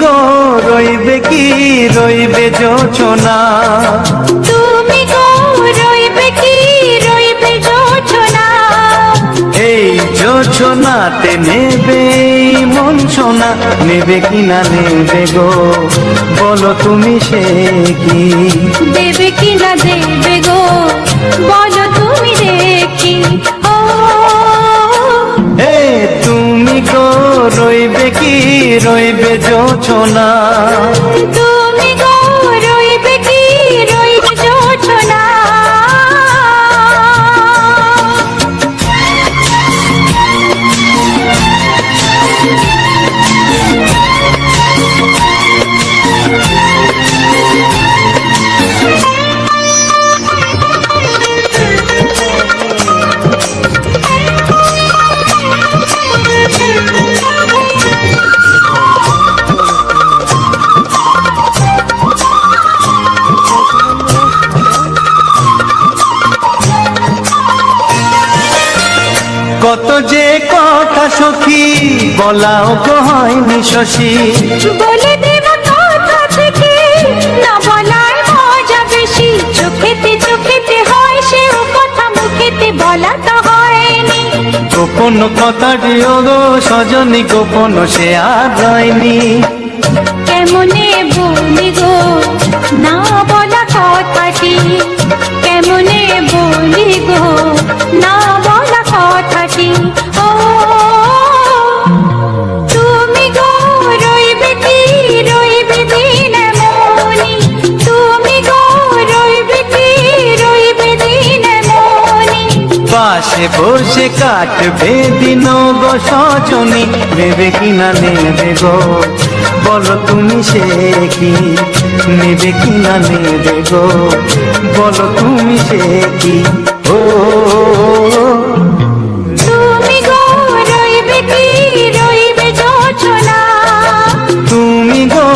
গো রইবে কি রইবে জোছনা, তুমি গো রইবে কি রইবে জোছনা, এই জোছনাতে নেবে মন সোনা, নেবে কি না নেবে গো বলো তুমি সে কি, দেবে কি না দেবে গো বলো তুমি দেখি। ও তুমি গো রইবে কি রইবে জোছনা, তুমি গো রইবে কি রইবে জোছনা। কত যে কথা সখী বলাও গো হয়নি শশী, বলে দেব কথা থেকে না বলার মজা বেশি, চোখেতে চোখেতে হয় সে কথা মুখেতে বলা তো হয়নি, গোপন কথাটি গো সজনী গোপন সে আর রয়নি, কেমনে বলি গো না বলা কথাটি, কেমনে বলি গো না বলা কথাটি। ও তুমি গো রইবে কি রইবে দিন মনি, তুমি গো রইবে কি রইবে দিন মনি, পাশে বসে কাটবে দিন গো সজনী, নেবে কি না নেবে গো বলো তুমি সে কি, নেবে কি না নেবে গো বলো তুমি সে কি। ও তুমি গো রইবে কি রইবে জোছনা, তুমি গো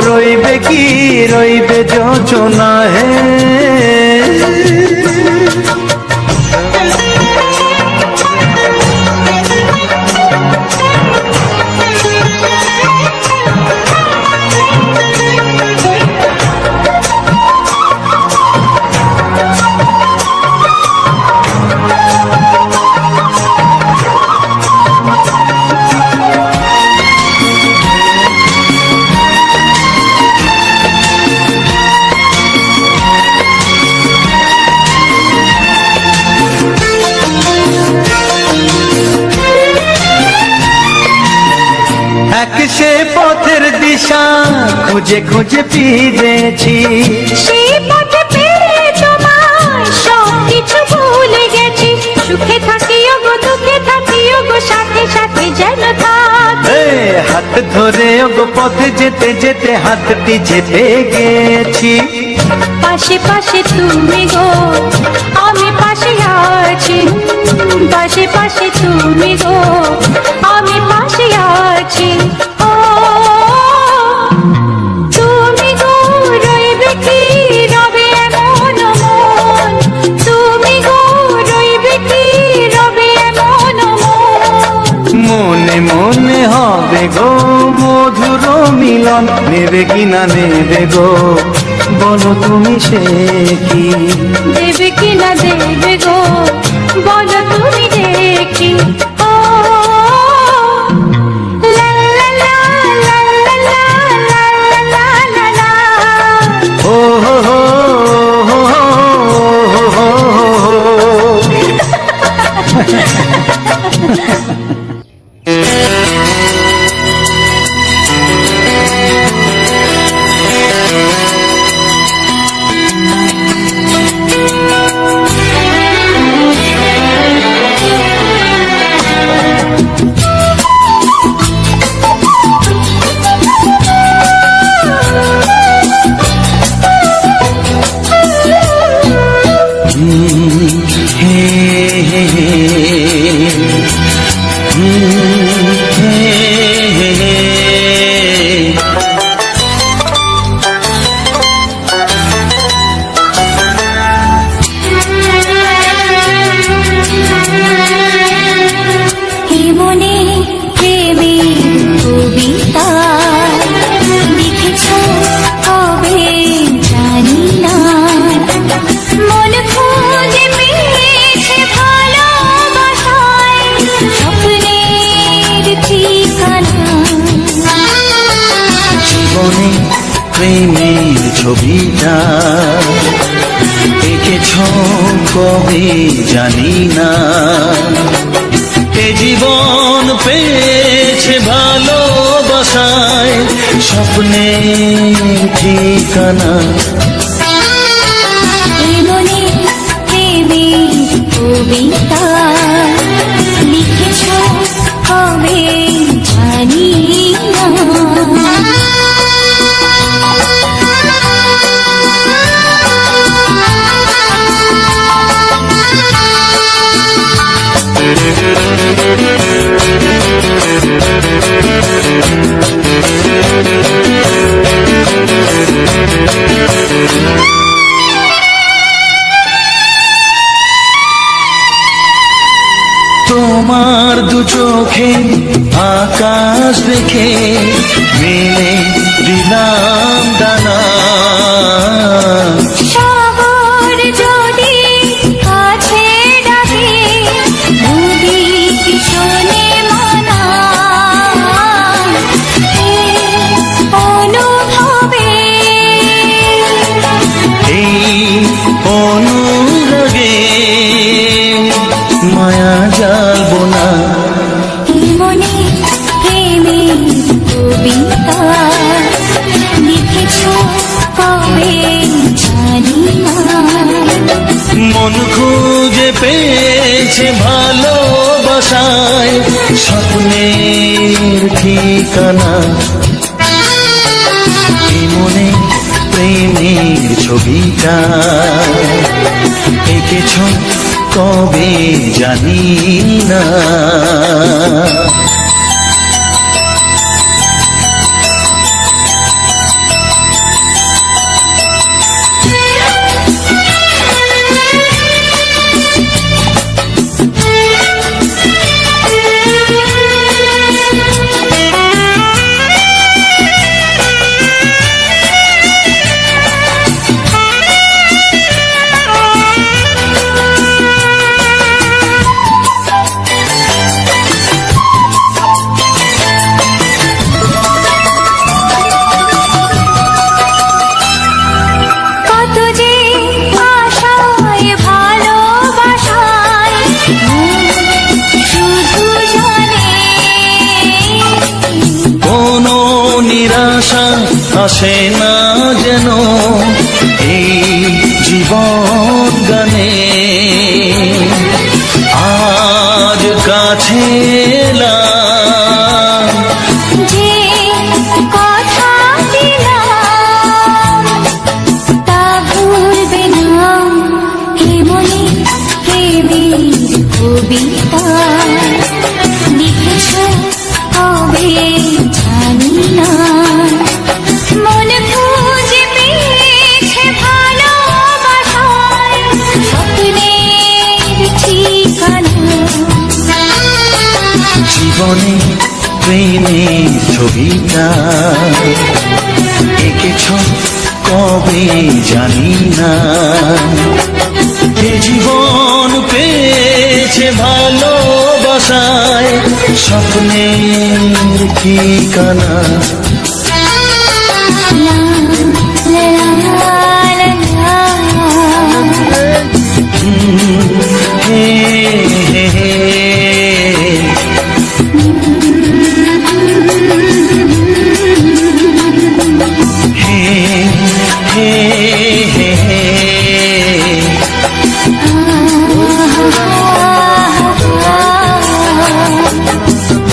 রইবে কি রইবে জোছনা, হে এক সে পথের দিশা খুঁজে খুঁজে ফিরেছি, সেই পথে পেয়ে তোমায় সব কিছু ভুলে গেছি, সুখে থাকিও গো দুঃখে থাকিও গো সাথে সাথে যেন থাকি, হাত ধরে গো পথে যেতে যেতে হাতটি যেতে গেছি, পাশে পাশে তুমি গো আমি পাশে আছি, পাশে পাশে তুমি গো আমি পাশে আছি। ও তুমি গো রইবে কি রবে এমন মন, তুমি গো রইবে কি রবে এমন মন, মনে মনে হবে গো মধুর মিলন, নেবে কি না নেবে গো বলো তুমি সে কি, দেবে কি না দেবে গো বলো তুমি দেখি। ও লা লা লা লা লা লা লা লা লা লা, ও হো হো হো হো হো মনে প্রেমের ছবিটা এঁকেছ কবে জানি না। এ জীবন পেয়েছে ভালোবাসায় স্বপ্নের ঠিকানা। এই মনে প্রেমের কবিতা লিখেছ কবে জানি না। তোমার দু চোখে আকাশ দেখে মেলে দিলাম দানা। সাগর যদি কাছে ডাকে নদী কি শোনে মানা। এই অনুভবে এই অনুরাগে মায়া জ্বালবো না। এই মনে প্রেমের কবিতা লিখেছ কবে জানি না। মন খুঁজে পেয়েছে ভালোবাসায় স্বপ্নের ঠিকানা। এই মনে প্রেমের ছবিটা এঁকেছ কবে জানি না। কত যে আশায় ভালোবাসায় শুধু জানে কোনো নিরাশা আসে না যেন এই জীবন গানে। আজ কাছে এলাম যে কথা দিলাম তা ভুলবে না। হে মনে প্রেমের কবিতা লিখেছ কবে জানি না। মন খুঁজে পেয়েছে ভালোবাসায় স্বপ্নের ঠিকানা। জীবনে প্রেমের ছবিটা এঁকেছ কবে জানি না। এ জীবন পেয়েছে ভালোবাসায় স্বপ্নের ঠিকানা। লা লা লা লা হে হে হে হে হে হে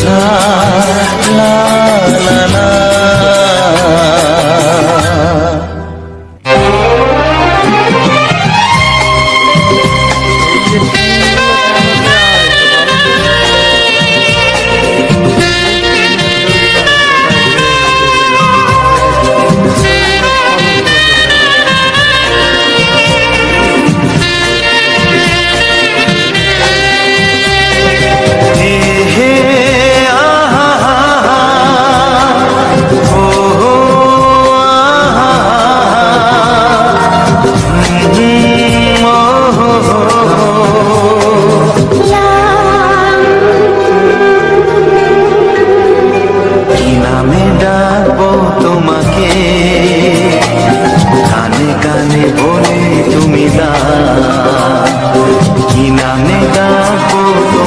লা লা লা লা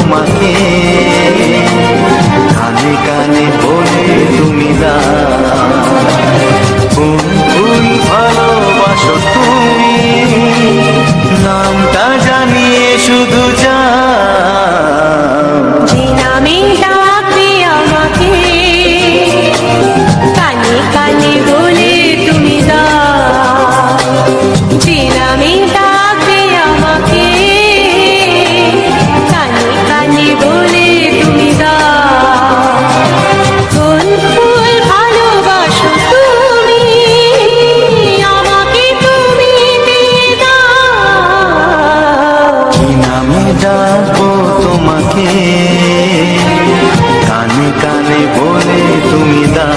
তোমাকে, কানে কানে বলে তুমি দাও। কোন ফুল ভালোবাসো তুমি, নামটা জানিয়ে শুধু যাও। যে নামে ডাকবে আমাকে, কানে কানে বলে তুমি দাও। যে নামে ডাকবে আমাকে, কানে কানে বলে তুমি দাও। কোন ফুল ভালোবাসো তুমি, আমাকে তুমি দিয়ে দাও। কি নামে ডাকবো তোমাকে, কানে কানে বলে তুমি দাও।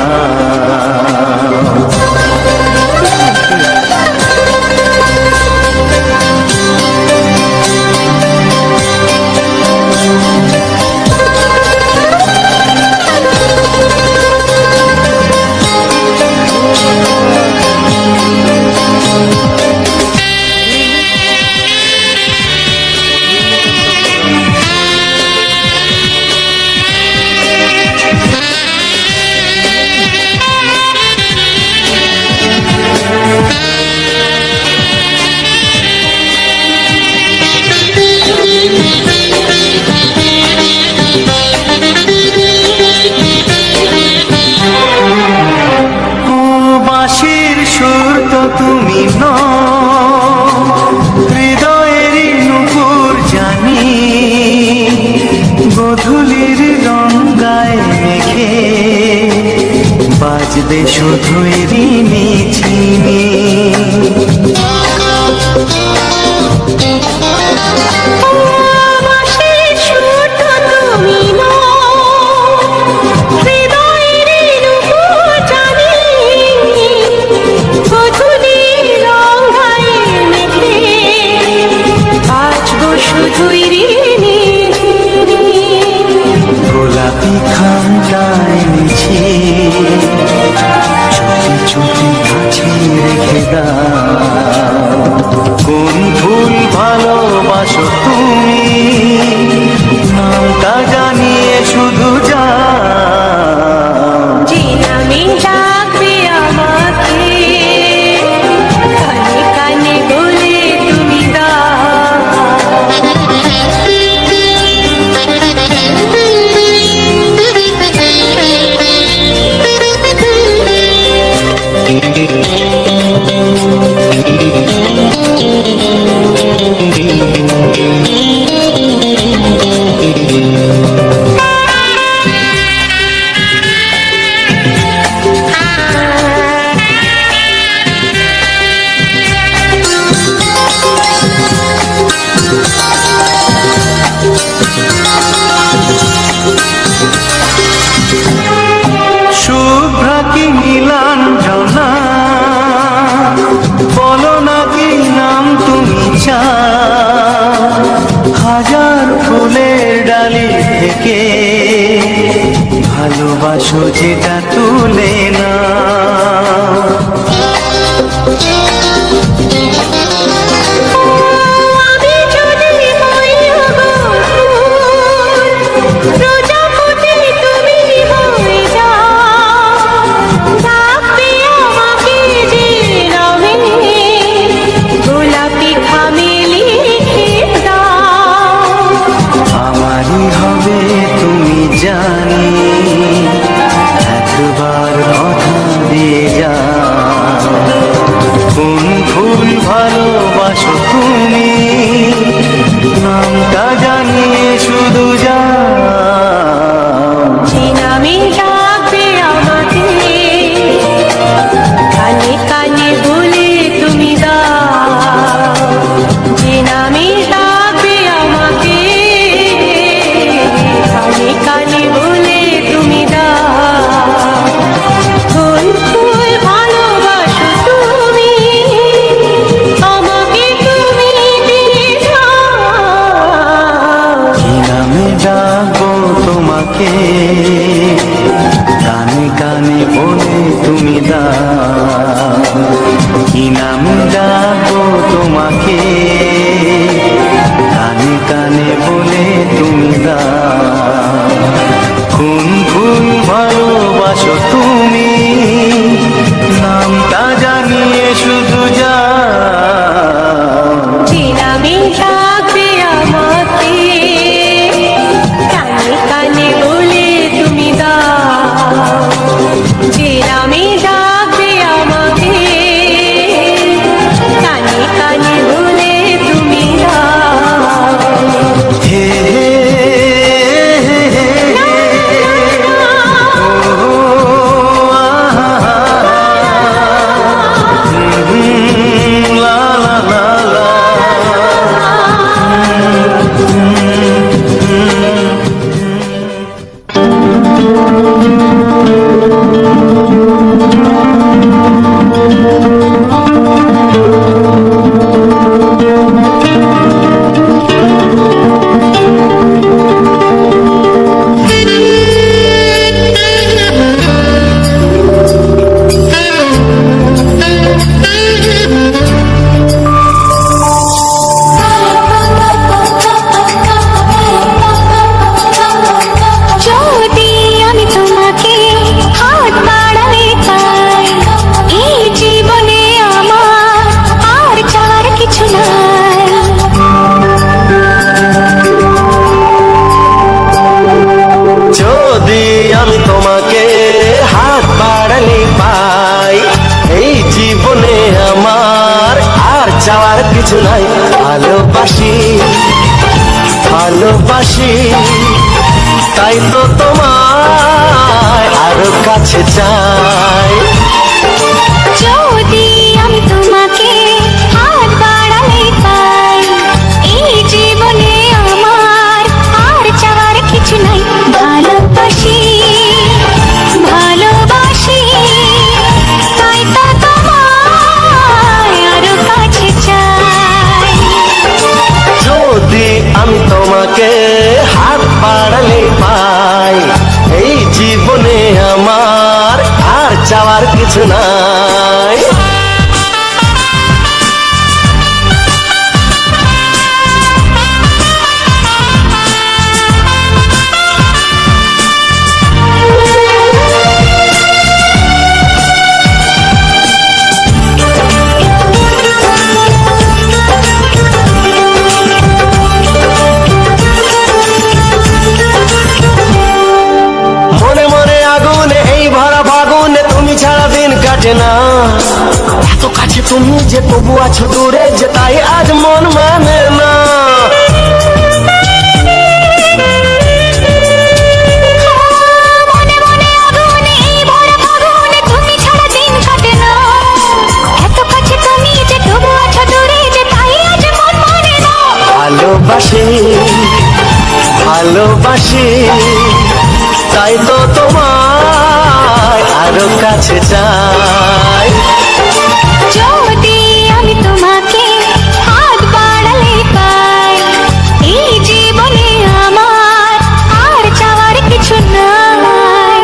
বাঁশির সুর তো তুমি নও, হৃদয়েরই নূপুর জানি। গোধূলির রঙায় মেঘে বাজবে শুধুই রিনি ঝিনি। গোলাপি খামটায় মিছি চুপি চুপি কাছে রেখে দাও। কোন ফুল ভালোবাসো তুমি, নামটা জানিয়ে শুধু যাও। যে নামে ডাকবে আমাকে, কানে কানে বলে তুমি শুভ্রা কি নীলাঞ্জনা, বলো না কি নাম তুমি চাও। হাজার ফুলের ডালি থেকে ভালোবাসো যেটা তুলে না। জানি একবার কথা দিয়ে যাও। কোন ফুল ভালোবাসো তুমি, নামটা জানিয়ে শুধু যাও। যে নামে ডাকবে আমাকে, কানে কানে বলে তুমি দাও। যে নামে ডাকবে আমাকে, কানে কানে বলে তুমি দাও। কোন ফুল ভালোবাসো তুমি, আমাকে তুমি দিয়ে দাও। কি নামে ডাকবো তোমাকে, কানে কানে বলে তুমি দাও। কি নামে ডাকবো তোমাকে, কানে কানে বলে তুমি দাও। কিছু নাই। ভালোবাসি ভালোবাসি তাই তো তোমায় আরো কাছে চাই। যদি আমি তোমাকে হাত বাড়ালে পাই, এই জীবনে আমার আর চাওয়ার কিছু নাই। ভালোবাসি ভালোবাসি তাই তো তোমায় আরো কাছে চাই। যদি আমি তোমাকে হাত বাড়ালে পাই, এই জীবনে আমার আর চাওয়ার কিছু নাই। না এত কাছে তুমি যে তবু আছো দূরে, যে তাই আজ মন মানে না। ভালোবাসি ভালোবাসি তাই তো তোমায় আরো কাছে চাই। যদি আমি তোমাকে হাত বাড়ালে পাই, এই জীবনে আমার আর চাওয়ার কিছু নাই।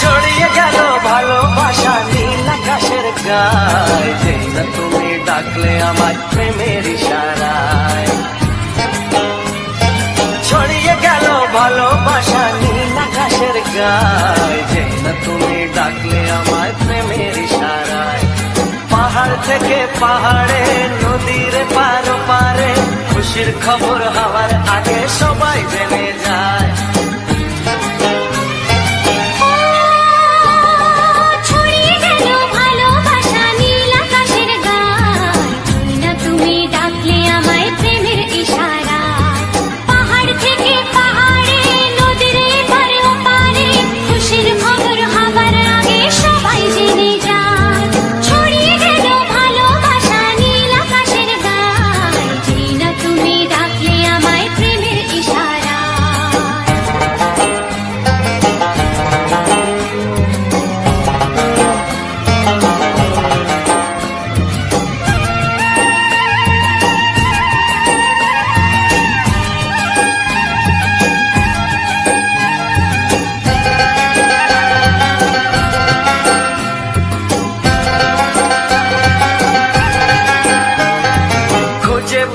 ছড়িয়ে গেল ভালোবাসা নীল আকাশের গায়ে, যেই না তুমি ডাকলে আমার প্রেমের ইশারায়। ছড়িয়ে গেল ভালোবাসা নীল আকাশের গায়ে, যেই না তুমি ডাকলে আমার প্রেমের ইশারায়। পাহাড় থেকে পাহাড়ে নদীর পারো পারে, খুশির খবর হওয়ার আগে সবাই জেনে যায়।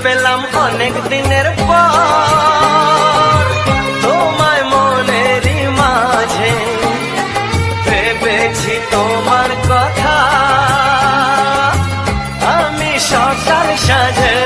পেলাম অনেক দিনের পর তোমায় মনেরই মাঝে, ভেবেছি তোমার কথা আমি সকাল সাজে।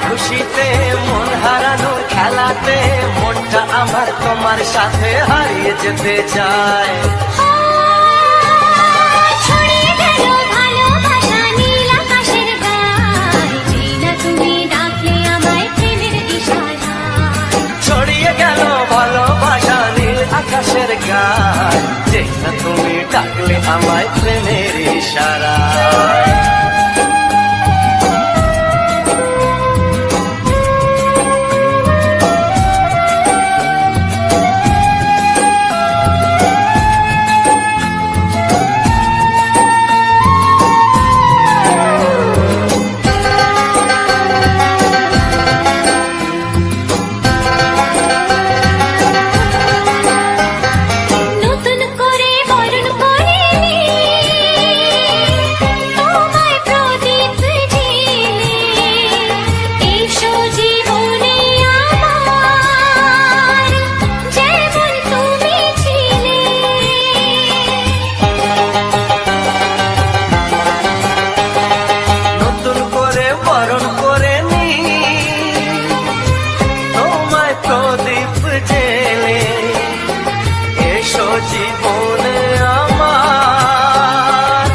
খুশিতে মন হারানোর খেলাতে মনটা আমার তোমার সাথে হারিয়ে যেতে চায়। আমায় প্রেমের ইশারায়। জীবনে আমার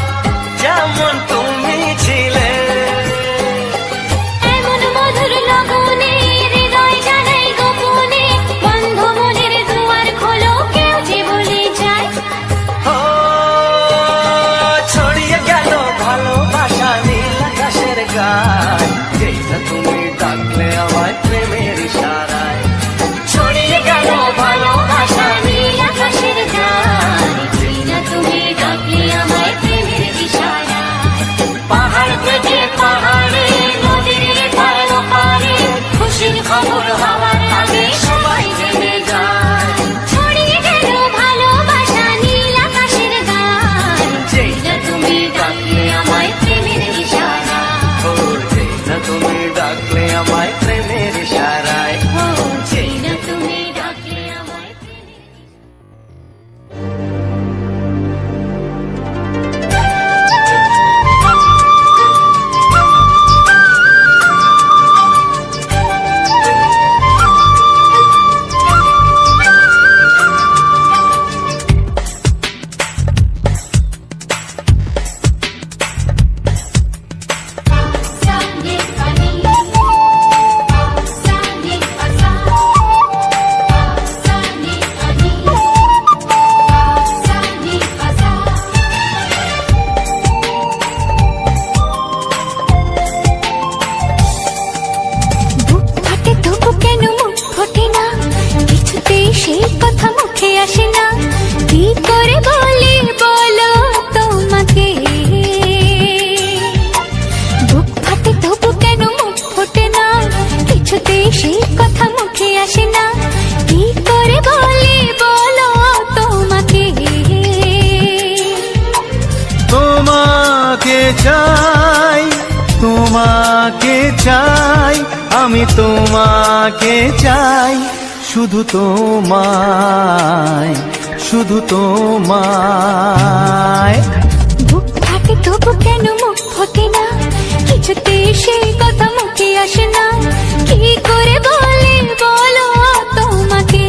যেমন তুমি ছিলে, এমন মধুর লগনে হৃদয় জানাই গোপনে, বন্ধ মনের দুয়ার খোলো, কেউ যে বলে যায়। ও ছড়িয়ে গেল ভালোবাসা নীল আকাশের গায়, যেটা তুমি ডাকলে আমায় প্রেমের ইশারায়। ছড়িয়ে গেল ভালোবাসা নীল আকাশের গায়, যেটা তুমি ডাকলে আমায় প্রেমের ইশারায়। পাহাড় থেকে পাহাড়ে নদীর পারে পারে খুশির খবর হওয়ার আগে সবাই জেনে যায়। ছড়িয়ে গেল ভালোবাসা নীল আকাশের গায়, যেটা তুমি ডাকলে আমায় প্রেমের ইশারায়। ও যেটা তুমি ডাকলে আমায় প্রেমের ইশারায়। ও যেটা তুমি ডাকলে আমায় সেই কথা মুখে আসে না, কি করে বলি বলো তোমাকে। বুক ফাটে তবু কেন মুখ ফোটে না, কিছুতেই সেই কথা মুখে আসে না, কি করে বলি বলো তোমাকে। তোমাকে চাই, তোমাকে চাই, আমি তোমাকে চাই, শুধু তোমায়, শুধু তোমায়। বুক ফাটে তবু কেন মুখ ফোটে না, কিছুতে সেই কথা মুখে আসে না, কি করে বলি বলো তোমাকে।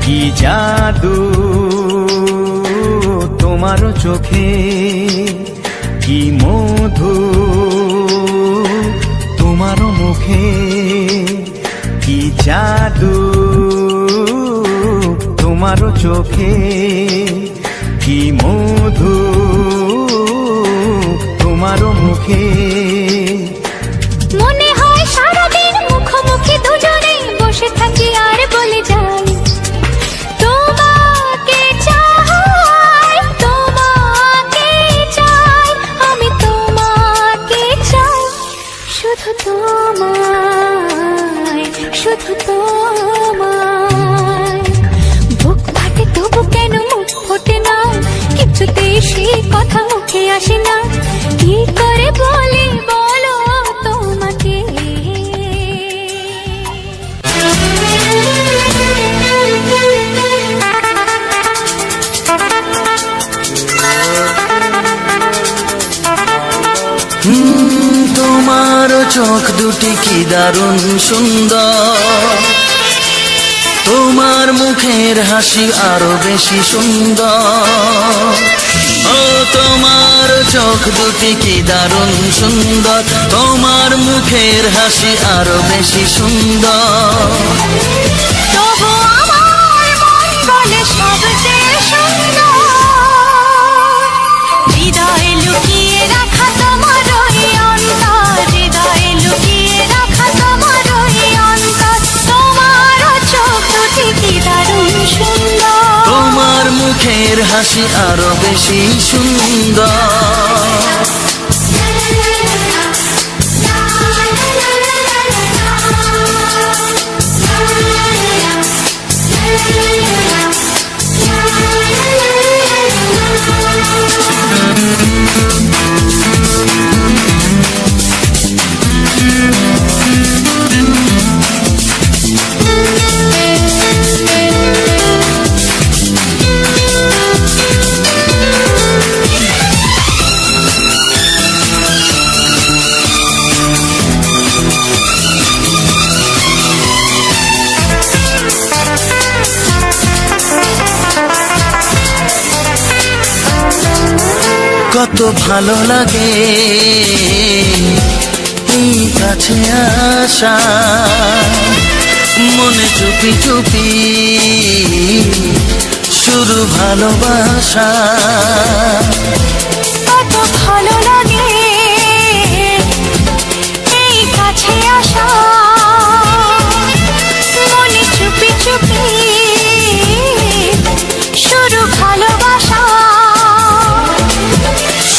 কি জাদু তোমারও চোখে, কি মধু তোমারও মুখে, কি জাদু তোমারও চোখে, কি মধু তোমারও মুখে। মনে হয় সারাদিন মুখোমুখি দুজনে বসে থাকি আর বলে যাই, তোমাকে চাই, তোমাকে চাই, আমি তোমাকে চাই, শুধু তোমায়, শুধু তোমায়। বুক ফাটে তবু কেন মুখ ফোটে না, কি কিছুতেই সেই কথা মুখে আসে না, কি করে বলি বলো তোমাকে। তোমার চোখ দুটি কি দারুণ সুন্দর, তোমার মুখের হাসি আরো বেশি সুন্দর। ও তোমার চোখ দুটি কি দারুণ সুন্দর, তোমার মুখের হাসি আরো বেশি সুন্দর। তবু আমার মন বলে সবচেয়ে সুন্দর, হৃদয়ে লুকিয়ে রাখা তোমার ওই অন্তর, হৃদয়ে লুকিয়ে রাখা তোমার ওই অন্তর। তোমার চোখ দুটি কি দারুণ সুন্দর, তোমার মুখের হাসি আরো বেশি সুন্দর। কত ভালো লাগে এই কাছে আসা, মনে চুপি চুপি শুরু ভালোবাসা। কত ভালো লাগে এই কাছে আসা, মনে চুপি চুপি শুরু ভালোবাসা।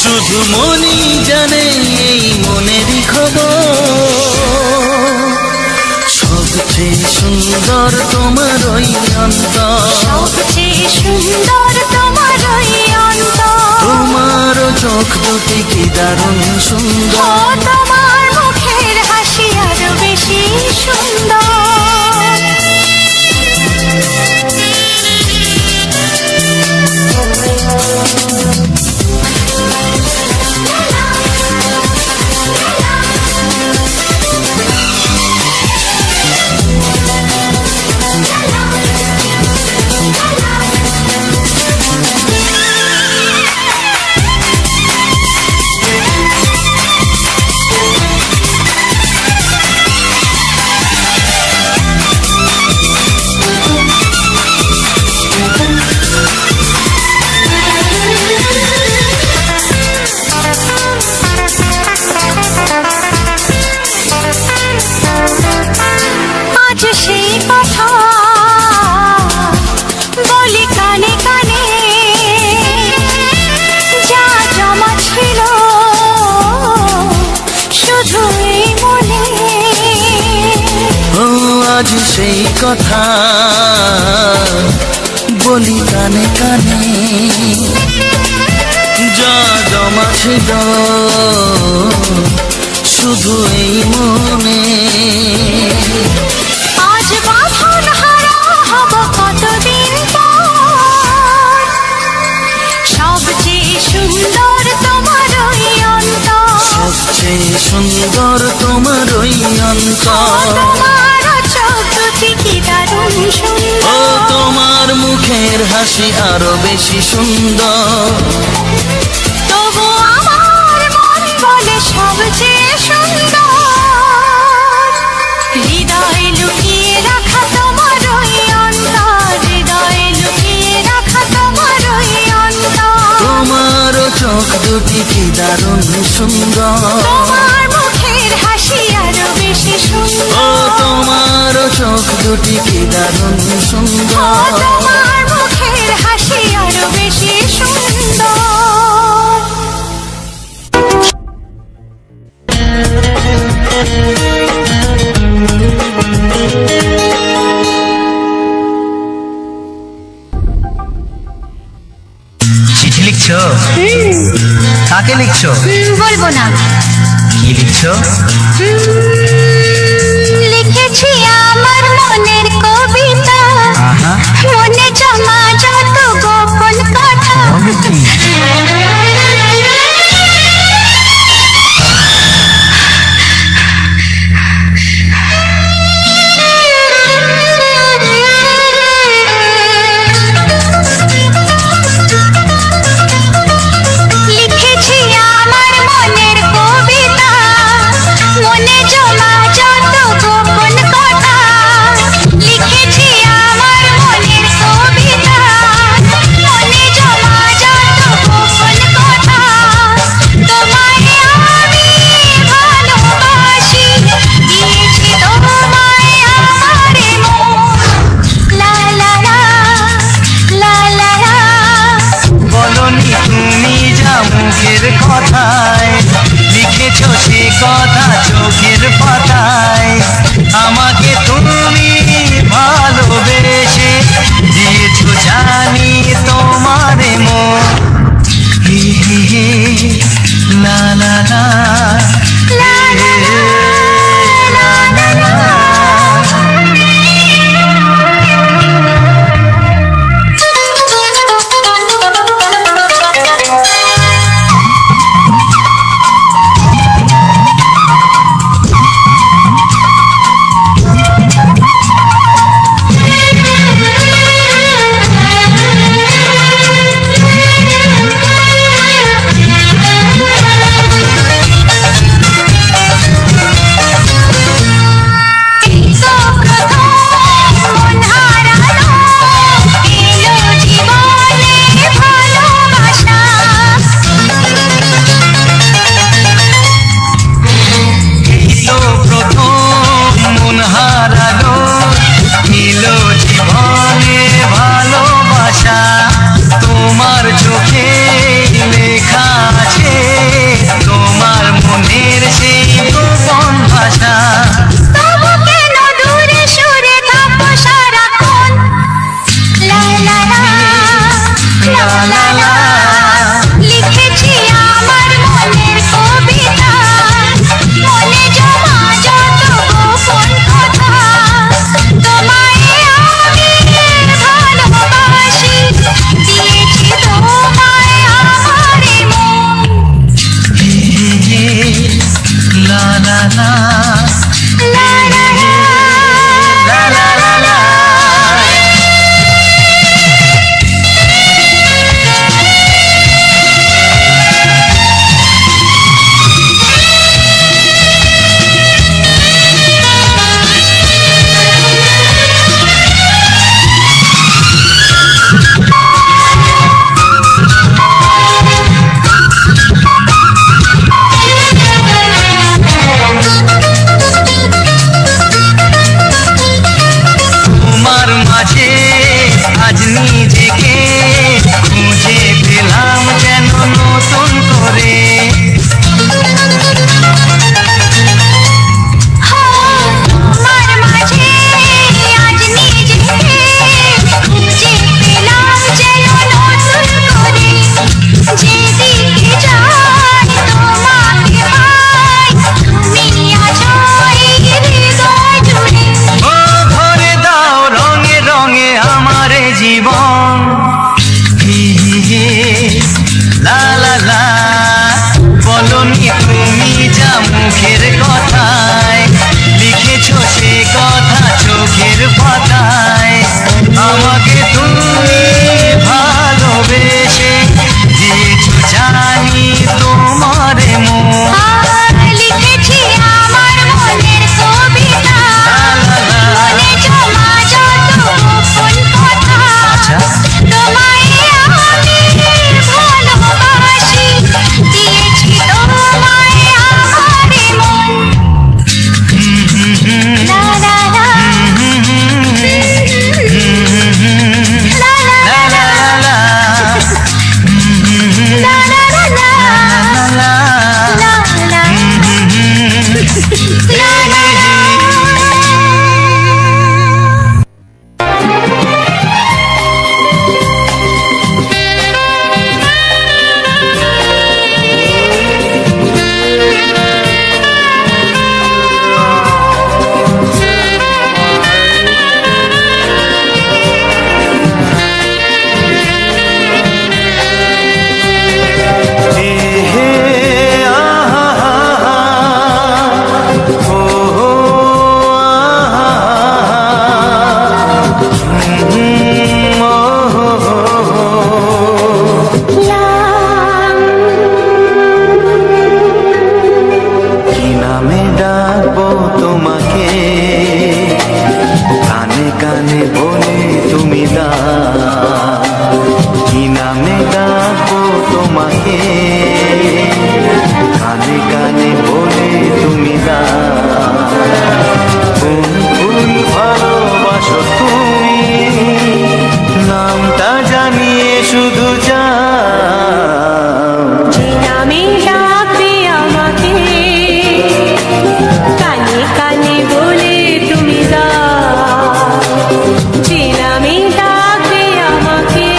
শুধু মনই জানে এই মনেরই খবর, সবচেয়ে সুন্দর তোমার ওই অন্তর, সবচেয়ে সুন্দর তোমার ওই অন্তর। তোমার চোখ দুটি কি দারুণ সুন্দর, তোমার মুখের হাসি আরো বেশি সুন্দর। আজ সেই কথা বলি কানে কানে, যা জমা ছিল শুধু এই মনে। আজ বাঁধন হারা হব কতদিন পর, সবচেয়ে সুন্দর তোমার ওই অন্তর, সবচেয়ে সুন্দর তোমার ওই অন্তর। ও তোমার মুখের হাসি আরো বেশি সুন্দর, তবু আমার মন বলে সবচেয়ে সুন্দর, হৃদয়ে লুকিয়ে রাখা তোমার ওই অন্তর, হৃদয়ে লুকিয়ে রাখা তোমার ওই অন্তর। তোমার চোখ দুটি কি দারুণ সুন্দর, তোমার মুখের হাসি আরো বেশি সুন্দর। ও তোমার চোখ দুটি কি দারুণ সুন্দর, তোমার মুখের হাসি আরো বেশি সুন্দর। চিঠি লিখছো? কাকে লিখছো? বলবো না। কি লিখছো? লিখেছি আমার মনের কবিতা, মনে জমা যত গোপন কথা। লিখেছি আমার মনের কবিতা, মনে জমা যত গোপন কথা। লিখেছি আমার মনের কবিতা, মনে জমা যত গোপন কথা। তোমায় আমি ভালোবাসি, দিয়েছি তোমায় আমার মন। লা লা লা লা লা লা। বলনি তুমি যা মুখের কথায়, লিখেছো সে কথা চোখের পাতায়। আমাকে তুমি ভালোবেসে দিয়েছো জানি তোমার মন। হি হি হি, লা লা লা, লা লা লা, লা লা লা। তোমাকে, কানে কানে বলে তুমি দাও, কি নামে ডাকবো তোমাকে, কানে কানে বলে তুমি দাও, কোন ফুল ভালোবাসো তুমি, নামটা জানিয়ে শুধু যাও। যে নামে ডাকবে আমাকে, কানে কানে বলে তুমি দাও, যে নামে ডাকবে আমাকে,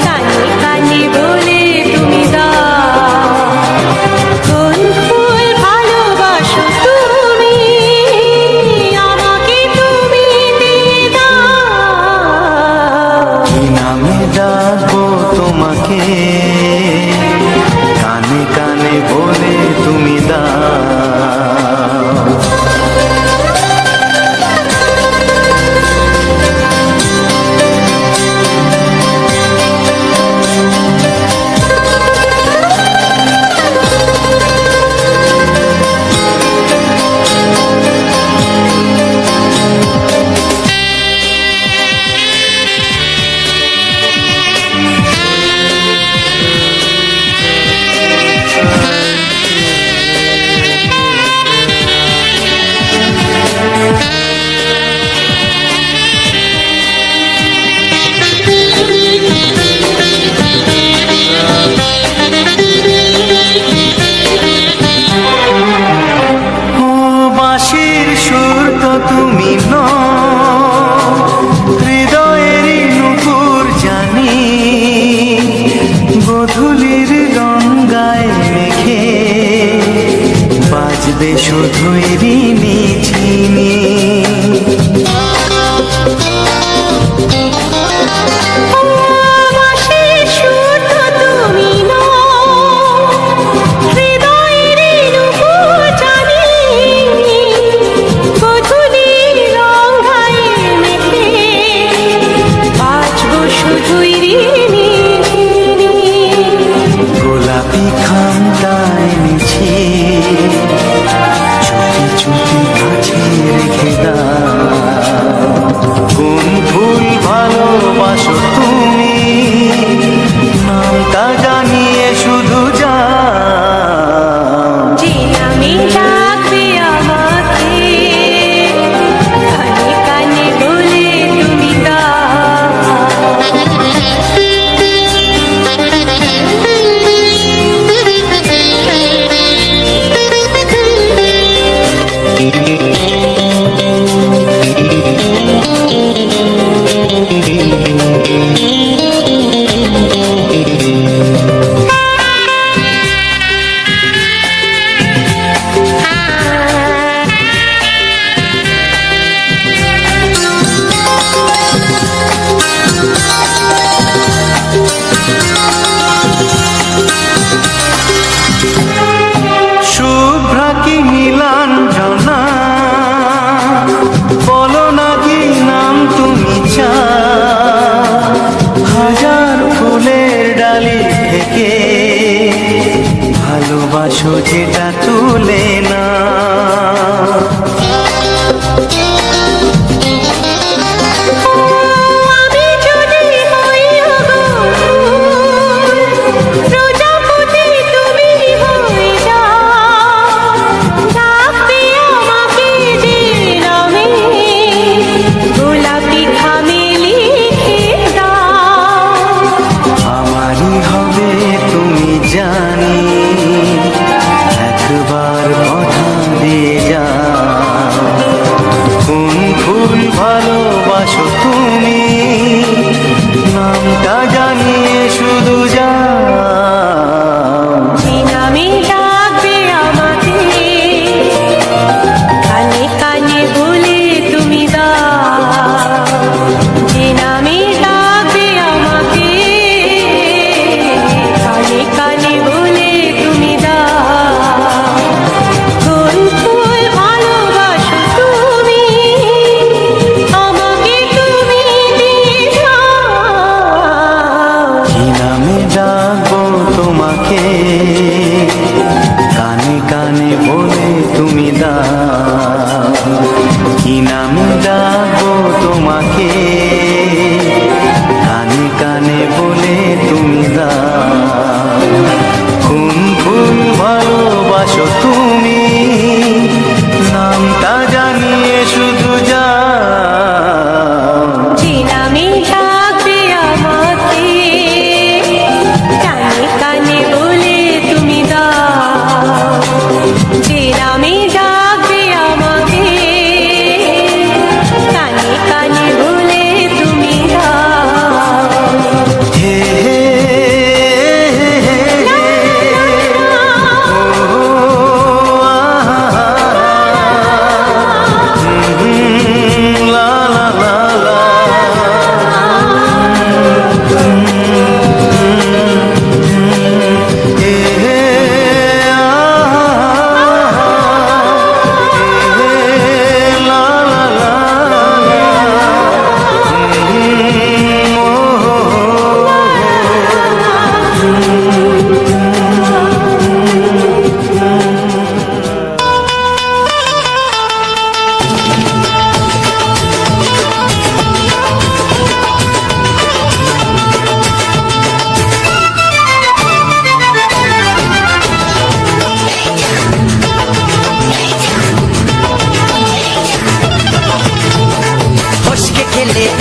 কানে কানে বলে তুমি দাও, কোন ফুল ভালোবাসো তুমি, আমাকে তুমি দিয়ে দাও। কি নামে ডাকবো তোমাকে, কানে কানে বলে তুমি দাও। ও বাঁশির সুর তো তুমি নও, হৃদয়েরই নুপুর জানি, গোধূলির গঙ্গায় মেঘে বাজবে শুধুই রিনি ঝিনি। বাঁশির সুর তো তুমি নও, হৃদয়ের নুপুর জানি, গোধূলির গঙ্গায় মেঘে বাজবো শুধুই রিনি ঝিনি। গোলাপি খামটা এনেছি, চুপি চুপি কাছে রেখে দাও, কোন ফুল ভালোবাসো তুমি, নামটা জানিয়ে শুধু যাও। যে নামে ডাকবে আমাকে, কানে কানে বলে তুমি শুভ্রা কি নীলাঞ্জনা, বলো না কি নাম তুমি চাও, হাজার ফুলের ডালি থেকে ভালোবাসো যেটা তুলে না। আমি যদি হই অগোল, প্রজাপতি তুমি হয়ে যাও, ডাকবে আমাকে যে নামে, গোলাপি খামে লিখে দাও। আমারই হবে তুমি জানি, একবার কথা দিয়ে যাও, কোন ফুল ভালোবাসো তুমি, নামটা জানিয়ে শুধু যাও। যে নামে ডাকবে আমাকে, কানে কানে বলে তুমি দাও, যে নামে ডাকবে আমাকে, কানে কানে বলে তুমি দাও, কোন ফুল ভালোবাসো তুমি, আমাকে তুমি দিয়ে দাও। তুমি দাও, কি নামে ডাকবো তোমাকে, কানে কানে বলে তুমি দাও, কোন ফুল ভালোবাসো তুমি, নামটা জানিয়ে শুধু যাও। যে নামে ডাকবে আমাকে, কানে কানে বলে তুমি দাও, যে নামে ডাকবে আমাকে, কানে কানে বলে তুমি দাও। হে হে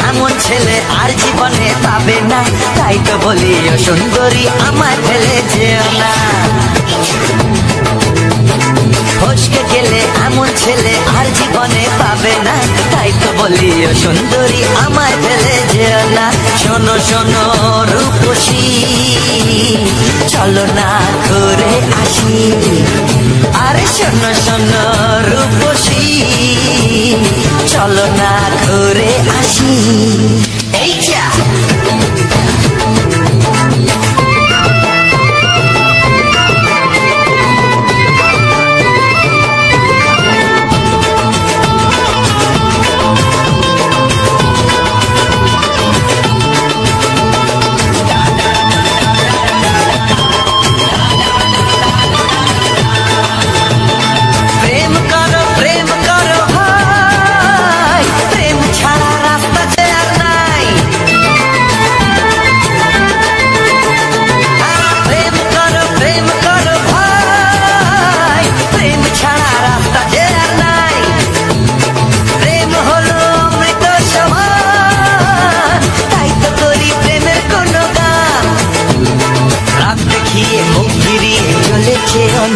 এমন ছেলে আর জীবনে পাবে না, তাই তো বলি ও সুন্দরী আমার ফেলে যেও না। ফসকে গেলে এমন ছেলে আর জীবনে পাবে না, তাই তো বলি ও সুন্দরী আমার ফেলে যেও না। শোনো শোনো রূপসী, চলো না করে আসি, আরে শোনো শোনো রূপসী, চলো না করে আসি। এই যা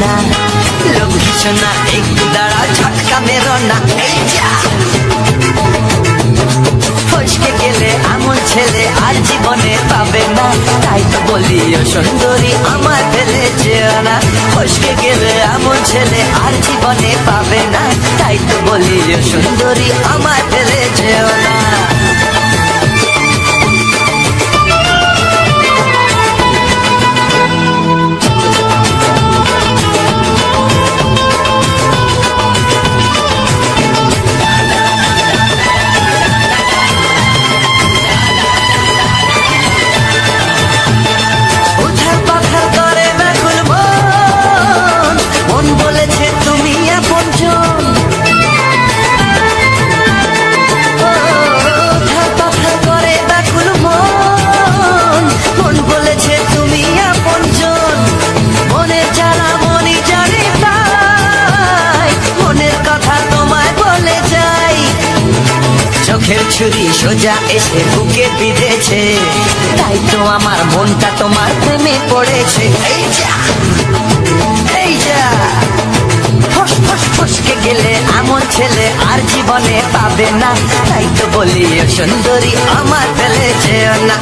না, লোক ভীষণা একটু দাঁড়া, ঝটকা মেরো না। এই যা ফসকে গেলে এমন ছেলে আর জীবনে পাবে না, তাই তো বলি ও সুন্দরী আমার ফেলে যেও না। ফসকে গেলে এমন ছেলে আর জীবনে পাবে না, তাই তো বলি ও সুন্দরী আমার ফেলে যেও না। চোখের ছুরি সোজা এসে বুকে বিঁধেছে, তাই তো আমার মনটা তোমার প্রেমে পড়েছে। এই যা এই যা ফস ফস ফসকে গেলে এমন ছেলে আর জীবনে পাবে না, তাই তো বলি ও সুন্দরী আমার ফেলে যেও না।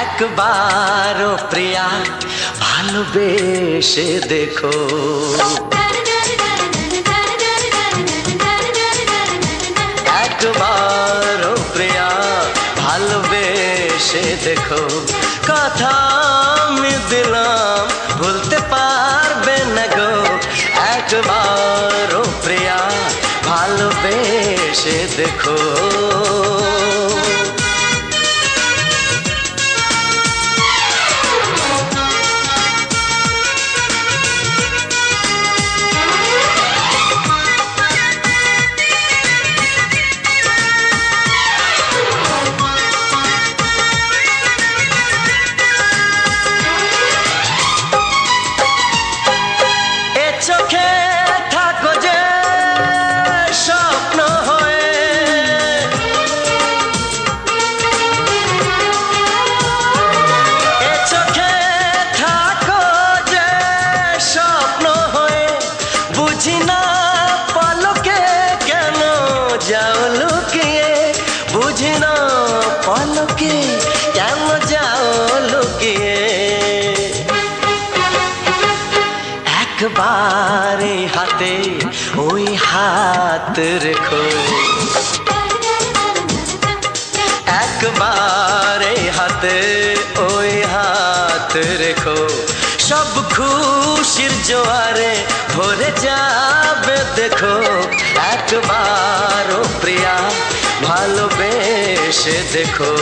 একবারও প্রিয়া ভালোবেসে দেখো, একবারও প্রিয়া ভালোবেসে দেখো, কথা আমি দিলাম ভুলতে পার না গো একবার ও প্রিয়া ভালোবেসে দেখো একবারে হাতে ওই হাত রেখো একবারে হাতে ওই হাত রেখো সব খুশির জোয়ারে ভরে যাবে দেখো একবার ও প্রিয়া ভালোবেসে দেখো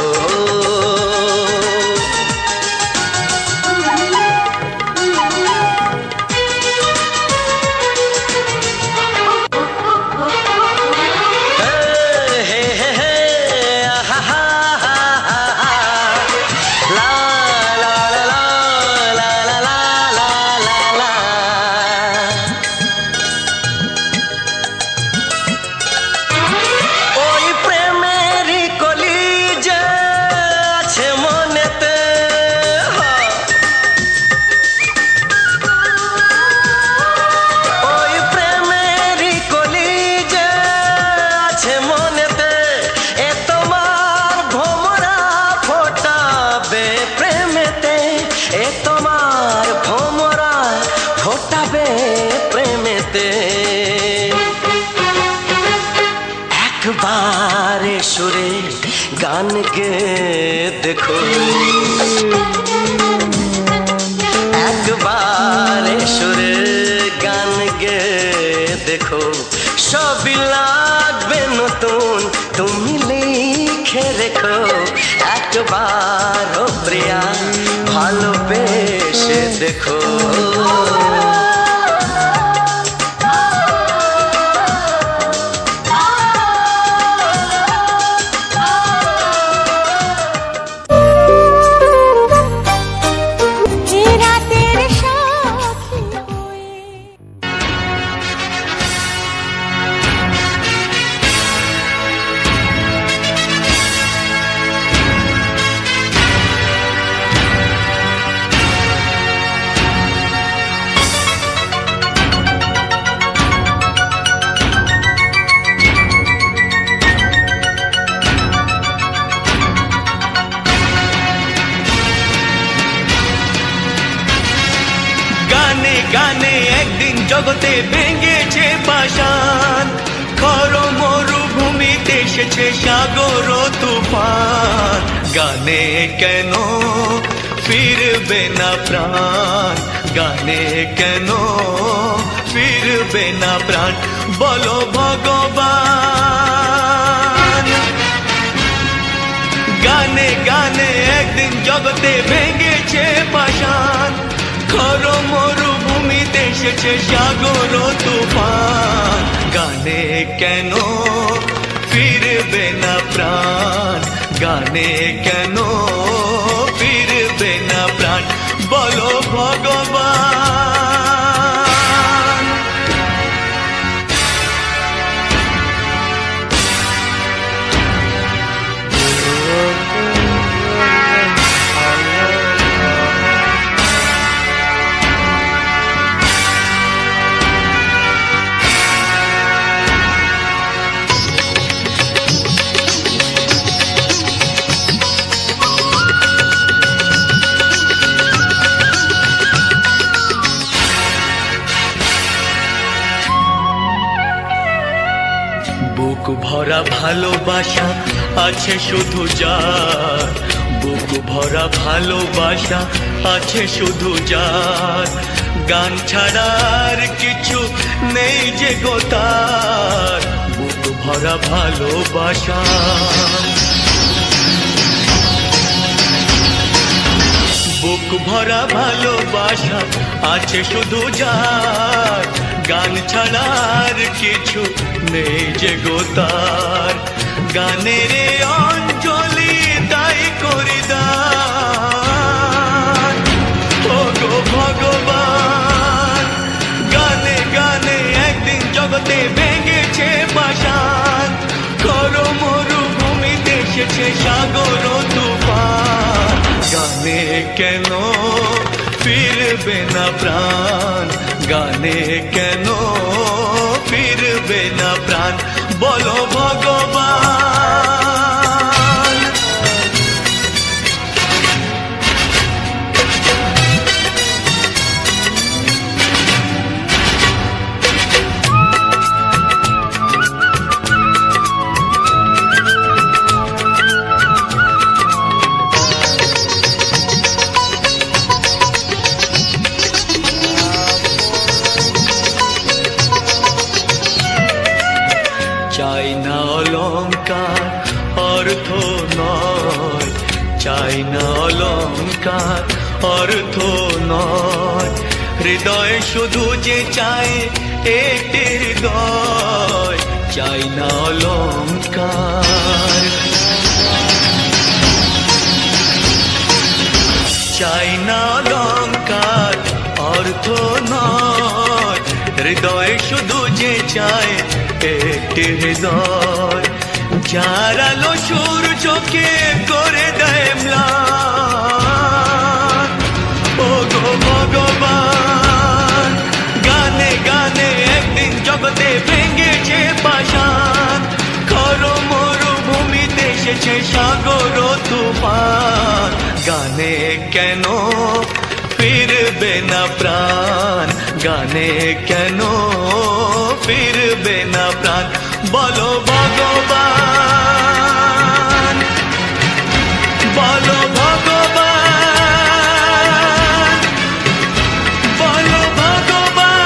একবারে সুরে গান গে দেখো একবারে সুরে গান গে দেখো সবই লাগবে নতুন তুমি লিখে রেখো একবার ও প্রিয়া ভালোবেসে দেখো গানে একদিন জগতে ভেঙেছে পাষাণ খর মরুভূমিতে এসেছে সাগর তুফান গানে কেন ফিরবে না প্রাণ গানে কেন ফিরবে না প্রাণ বলো ভগবান গানে গানে একদিন জগতে ভেঙেছে পাষাণ খর মরুভূমিতে এসেছে সাগর তুফান গানে কেন ফিরবে না প্রাণ গানে কেন ফিরবে না প্রাণ বলো ভগবান বুক ভরা ভালোবাসা আছে শুধু যার বুক ভরা ভালোবাসা আছে শুধু যার গান ছাড়ার কিছু নেই যে গো তার, বুক ভরা ভালোবাসা। বুক ভরা ভালোবাসা আছে শুধু যার, গান ছাড়ার কিছু নেই যে গো তার। গানের অঞ্জলি তাই করি দান, ও গো ভগবান। গানে গানে একদিন জগতে ভেঙেছে পাষাণ, করো মরুভূমিতে এসেছে সাগর তুফান। গানে কেন ফিরবে না প্রাণ, গানে কেন ফিরবে না প্রাণ, বলো ভগবান। চাই না অলংকার অর্থ নয়, চাই না অলংকার অর্থ নয়, হৃদয় শুধু যে চায় একটি হৃদয়, চাই না অলংকার। চাই না অলংকার অর্থ নয়, হৃদয় শুধু যে চায় একটি হৃদয়, যার আলো সূর্যকে করে দেয় ম্লান, ও গো ভগবান। গানে গানে একদিন জগতে ভেঙেছে পাষাণ, করো মরুভূমিতে এসেছে সাগর তুফান। গানে কেন ফিরবে না প্রাণ, গানে কেন ফিরবে না প্রাণ, বলো ভগবান, বলো ভগবান, বলো ভগবান।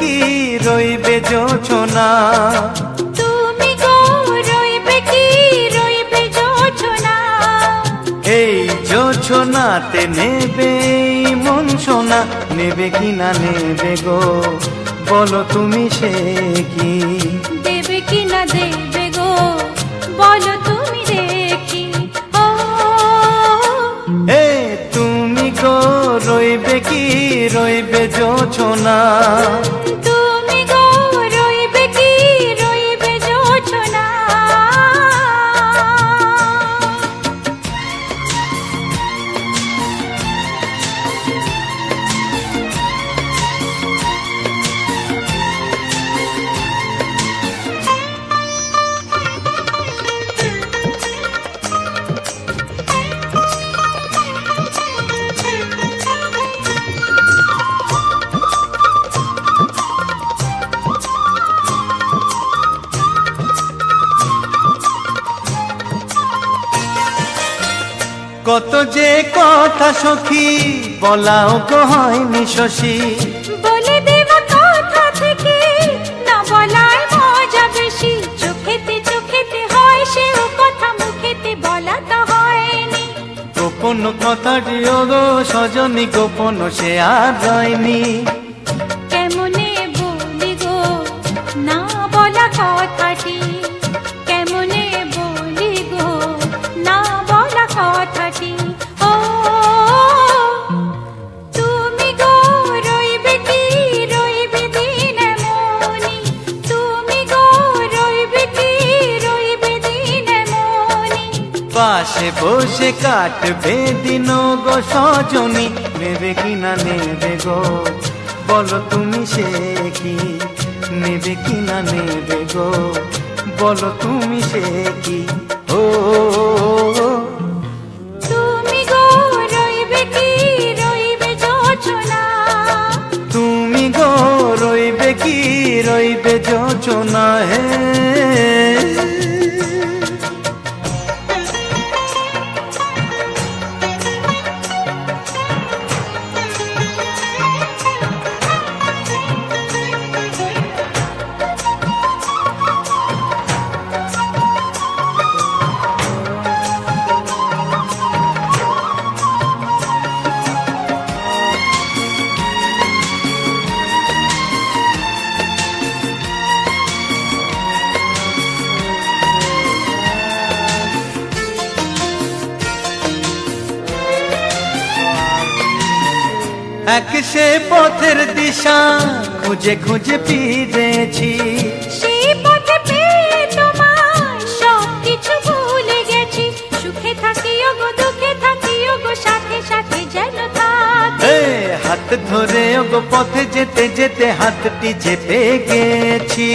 কি রইবে জোছনা, তুমি গো রইবে কি রইবে জোছনা, এই জোছনাতে নেবে মন সোনা, নেবে কি না নেবে গো বলো তুমি সে কি, দেবে কি না দেবে গো বলো তুমি দেখি। ও এ তুমি গো রইবে কি রইবে জোছনা, তুমি গো রইবে কি রইবে জোছনা। কত যে কথা সখী বলাও গো হয়নি শশী, বলে দেব কথা থেকে না বলার মজা বেশি, চোখেতে চোখেতে হয় সেও কথা মুখেতে বলা তো হয়নি, গোপন কথাটি ও গো সজনী গোপন সে আর রয়নি, কেমনে বলি গো না বলা কথাটি, কেমনে বলি গো না বলা কথাটি। ও তুমি গো রইবে কি রইবে দিন মনি, তুমি গো রইবে কি রইবে দিন মনি, পাশে বসে কাটবে দিন গো সজনী, নেবে কি না নেবে গো বলো তুমি সে কি, নেবে কি না নেবে গো বলো তুমি সে কি। ও তুমি গো রইবে কি রইবে জোছনা, তুমি গো রইবে কি রইবে যোচনা হে। এক সে পথের দিশা খুঁজে খুঁজে ফিরেছি, সেই পথে পেয়ে তোমায় সব কিছু ভুলে গেছি, সুখে থাকিও গো দুঃখে থাকিও গো সাথে সাথে যেন থাকি, এ হাত ধরে ওগো পথে যেতে যেতে হাতটি চেপে গেছি,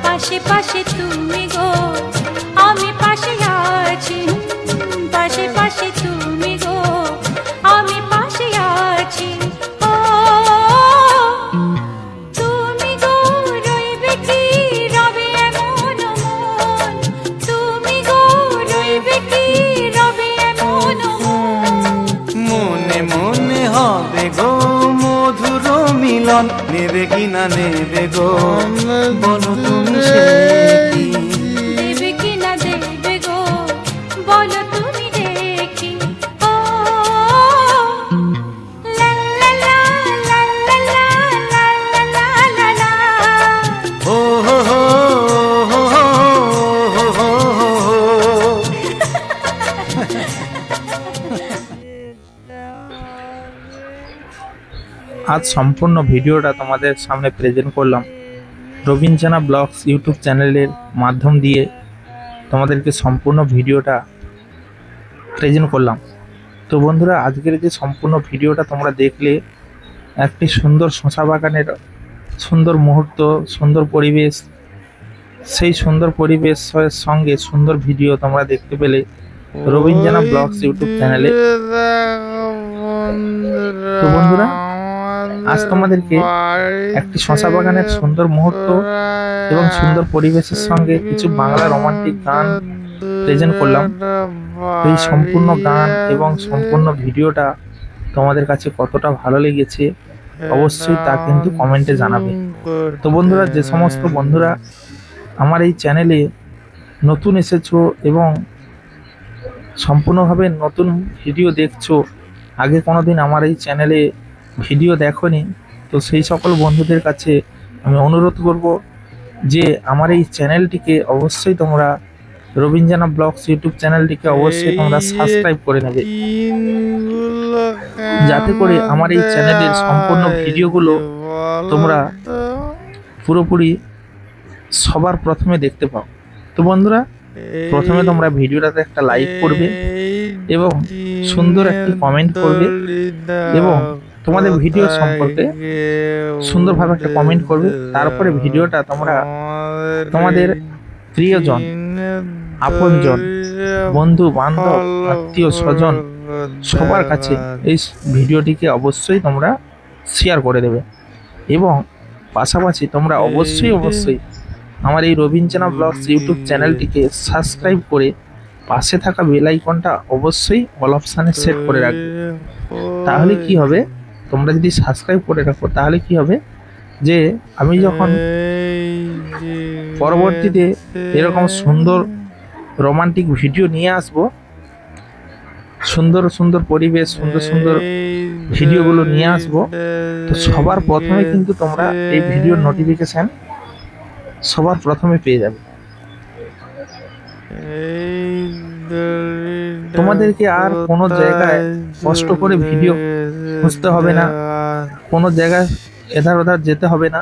পাশে পাশে তুমি গো আমি পাশে আছি, পাশে পাশে তুমি গো আমি পাশে আছি। ও তুমি গো রইবে কি রবে এমন মন, তুমি গো রইবে কি রবে এমন মন, মনে মনে হবে গো মধুর মিলন, নেবে কি না নেবে গো বলো তুমি সে কি, দেবে কি না দেবে গো বলো তুমি দেখি। ও লা লা লা লা লা লা লা লা লা লা, ও হো হো হো হো হো হো। আজ সম্পূর্ণ ভিডিওটা তোমাদের সামনে প্রেজেন্ট করলাম রবিন জানা ব্লগস ইউটিউব চ্যানেলের মাধ্যম দিয়ে, তোমাদেরকে সম্পূর্ণ ভিডিওটা প্রেজেন্ট করলাম। তো বন্ধুরা, আজকের যে সম্পূর্ণ ভিডিওটা তোমরা দেখলে, একটি সুন্দর শশা বাগানের সুন্দর মুহূর্ত, সুন্দর পরিবেশ, সেই সুন্দর পরিবেশের সঙ্গে সুন্দর ভিডিও তোমরা দেখতে পেলে রবিন জানা ব্লগস ইউটিউব চ্যানেলে। তো বন্ধুরা, আজ তোমাদেরকে একটি শশা বাগানের সুন্দর মুহূর্ত এবং সুন্দর পরিবেশের সঙ্গে কিছু বাংলা রোমান্টিক গান প্রেজেন্ট করলাম। এই সম্পূর্ণ গান এবং সম্পূর্ণ ভিডিওটা তোমাদের কাছে কতটা ভালো লেগেছে অবশ্যই তা কিন্তু কমেন্টে জানাবে। তো বন্ধুরা, যে সমস্ত বন্ধুরা আমার এই চ্যানেলে নতুন এসেছো এবং সম্পূর্ণভাবে নতুন ভিডিও দেখছো, আগে কোনোদিন আমার এই চ্যানেলে ভিডিও দেখোনি, তো সেই সকল বন্ধুদের কাছে আমি অনুরোধ করব যে আমার এই চ্যানেলটিকে অবশ্যই তোমরা, রবিন জানা ব্লগস ইউটিউব চ্যানেলটিকে অবশ্যই তোমরা সাবস্ক্রাইব করে নেবে, যাতে করে আমার এই চ্যানেলের সম্পূর্ণ ভিডিওগুলো তোমরা পুরোপুরি সবার প্রথমে দেখতে পাও। তো বন্ধুরা, প্রথমে তোমরা ভিডিওটাতে একটা লাইক করবে এবং সুন্দর একটি কমেন্ট করবে এবং তোমাদের ভিডিও সম্পর্কে সুন্দরভাবে একটা কমেন্ট করবে। তারপরে ভিডিওটা তোমরা তোমাদের প্রিয়জন, আপনজন, বন্ধু বান্ধব, আত্মীয় স্বজন সবার কাছে এই ভিডিওটিকে অবশ্যই তোমরা শেয়ার করে দেবে এবং পাশাপাশি তোমরা অবশ্যই আমার এই রবিন জানা ব্লগস ইউটিউব চ্যানেলটিকে সাবস্ক্রাইব করে পাশে থাকা বেল আইকনটা অবশ্যই অল অপশানে সেট করে রাখবে। তাহলে কি হবে, তোমরা যদি সাবস্ক্রাইব করে রাখো তাহলে কি হবে যে আমি যখন পরবর্তীতে এরকম সুন্দর রোমান্টিক ভিডিও নিয়ে আসব, সুন্দর সুন্দর পরিবেশ, সুন্দর সুন্দর ভিডিওগুলো নিয়ে আসব, তো সবার প্রথমে কিন্তু তোমরা এই ভিডিওর নোটিফিকেশান সবার প্রথমে পেয়ে যাবে। তোমাদেরকে আর কোনো জায়গায় কষ্ট করে ভিডিও খুঁজতে হবে না, কোনো জায়গায় এধার ওধার যেতে হবে না।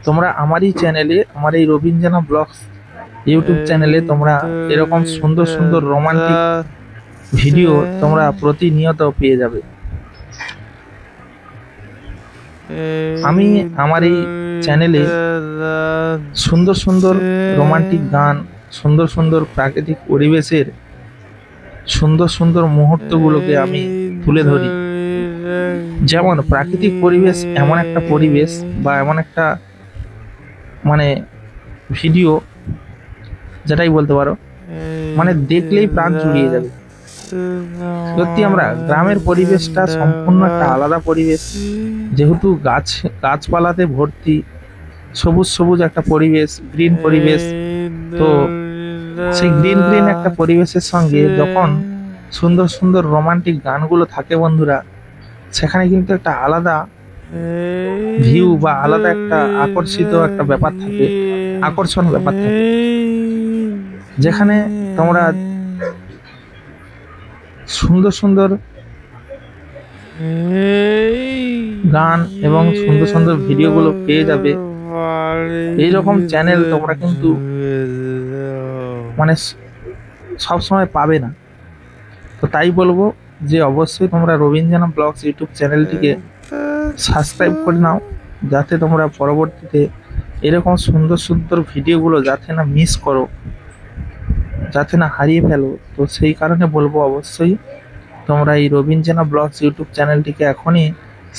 তোমরা আমারই চ্যানেলে, আমার এই রবিন জানা ব্লগস ইউটিউব চ্যানেলে তোমরা এরকম সুন্দর সুন্দর রোমান্টিক ভিডিও তোমরা প্রতিনিয়ত পেয়ে যাবে। আমি আমার এই চ্যানেলে সুন্দর সুন্দর রোমান্টিক গান, সুন্দর সুন্দর প্রাকৃতিক পরিবেশের সুন্দর সুন্দর মুহূর্তগুলোকে আমি তুলে ধরি। যেমন প্রাকৃতিক পরিবেশ এমন একটা পরিবেশ বা এমন একটা মানে ভিডিও, যেটাই বলতে পারো, মানে দেখলেই প্রাণ জুড়িয়ে যাবে। সত্যি আমরা গ্রামের পরিবেশটা সম্পূর্ণ একটা আলাদা পরিবেশ, যেহেতু গাছপালাতে ভর্তি, সবুজ সবুজ একটা পরিবেশ, গ্রিন পরিবেশ। তো সেই গ্রিন একটা পরিবেশের সঙ্গে যখন সুন্দর সুন্দর রোমান্টিক গানগুলো থাকে বন্ধুরা, সেখানে কিন্তু একটা আলাদা ভিউ বা আলাদা একটা একটা ব্যাপার থাকে, আকর্ষণ ব্যাপার থাকে, যেখানে তোমরা সুন্দর সুন্দর গান এবং সুন্দর সুন্দর ভিডিওগুলো পেয়ে যাবে। এইরকম চ্যানেল তোমরা কিন্তু মানে সবসময় পাবে না। তো তাই বলবো যে অবশ্যই তোমরা রবিন জানা ব্লগস ইউটিউব চ্যানেলটিকে সাবস্ক্রাইব করে নাও, যাতে তোমরা পরবর্তীতে এরকম সুন্দর সুন্দর ভিডিওগুলো যাতে না মিস করো, যাতে না হারিয়ে ফেলো। তো সেই কারণে বলবো অবশ্যই তোমরা এই রবিন জানা ব্লগস ইউটিউব চ্যানেলটিকে এখনই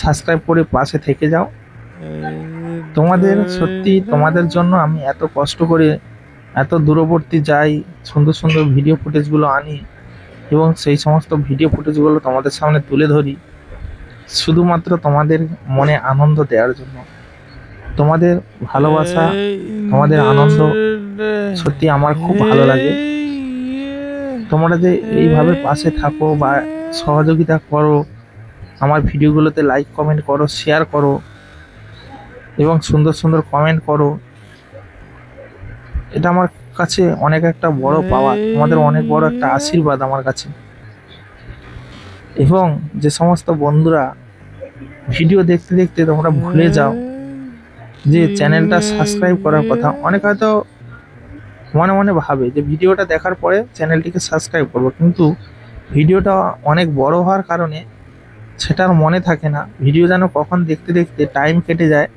সাবস্ক্রাইব করে পাশে থেকে যাও। তোমাদের সত্যি, তোমাদের জন্য আমি এত কষ্ট করে এত দূরবর্তী যাই, সুন্দর সুন্দর ভিডিও ফুটেজগুলো আনি এবং সেই সমস্ত ভিডিও ফুটেজগুলো তোমাদের সামনে তুলে ধরি শুধুমাত্র তোমাদের মনে আনন্দ দেওয়ার জন্য। তোমাদের ভালোবাসা, তোমাদের আনন্দ সত্যি আমার খুব ভালো লাগে। তোমরা যে এইভাবে পাশে থাকো বা সহযোগিতা করো, আমার ভিডিওগুলোতে লাইক কমেন্ট করো, শেয়ার করো এবং সুন্দর সুন্দর কমেন্ট করো, এটা আমার কাছে অনেক একটা বড় পাওয়া, তোমাদের অনেক বড় একটা আশীর্বাদ আমার কাছে। এবং যে সমস্ত বন্ধুরা ভিডিও দেখতে দেখতে তোমরা ভুলে যাও যে চ্যানেলটা সাবস্ক্রাইব করার কথা, অনেক হয়তো মনে মনে ভাবে যে ভিডিওটা দেখার পরে চ্যানেলটিকে সাবস্ক্রাইব করবো, কিন্তু ভিডিওটা অনেক বড় হওয়ার কারণে সেটার মনে থাকে না। ভিডিও যেন কখন দেখতে দেখতে টাইম কেটে যায়